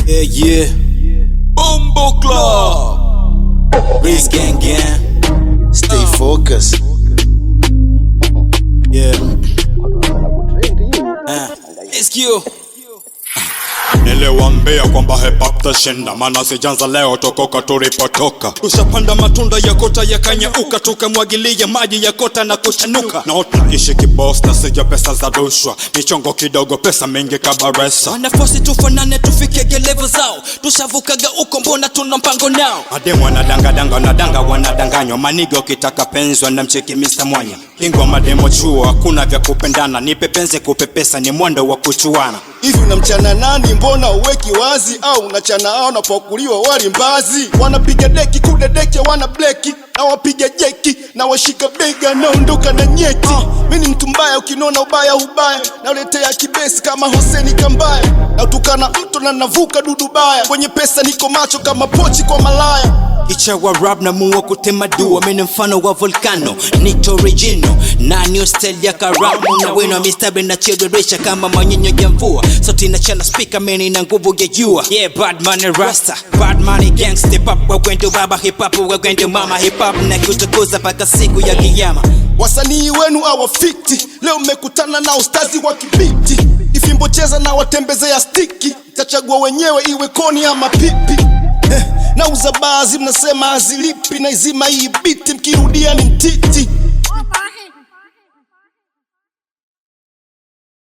Yeah, yeah. Bumbo Club. Breeze gang gang. Stay focused. Yeah. Let's go. Niliwaambia kwamba hip hop tashinda, maana sijanza leo tokoka tulipotoka. Tushapanda matunda ya kota yakanyauka, tukamwagilia maji ya kota na kuchanuka. Na tunaishi kiboss na sija pesa za rushwa, michongo kidogo pesa mingi kabaresa. Wanafosi tufanane tufike level zao, tushavukaga uko mbona tuna mpango nao. Mademu wanadanga wanadanganywa, manigo kitaka penzi wanamcheki Mr. Mwanya. Kingo mademo chuo hakuna vya kupendana, nipe penzi kupepesa ni mwendo wa kuchuana. Hivi unamchana nani, mbona uweki wazi? Au unachana hao napokuliwa wali mbazi? Wanapiga deki kudedeke, wana bleki na wapiga jeki na washika bega na ondoka na nyeti. Mimi ni mtu mbaya, ukinona ubaya na uletea kibesi kama Hoseni Kambaya. Na utukana mtu na navuka dudubaya, kwenye pesa niko macho kama pochi kwa malaya. Icha wa rap na muwa kutema dua, mini mfano wa volcano, nito original na new style ya karamu. Na weno mistabe na chedweresha kama manyinyo ya mvua, sauti na chana speaker meni na nguvu ya jua. Yeah, bad money rasta, bad money gang, step up. Wagwendo baba hip hop, wagwendo mama hip hop, na kutukuza paka siku ya kiyama. Wasanii wenu hawafiti, leo mmekutana na ustazi wa kibiti. Ifimbo cheza na watembezea stiki, tachagua wenyewe iwe koni ama pipi. Na uzabazi mnasema hazilipi, na izima hii biti mkirudia ni mtiti.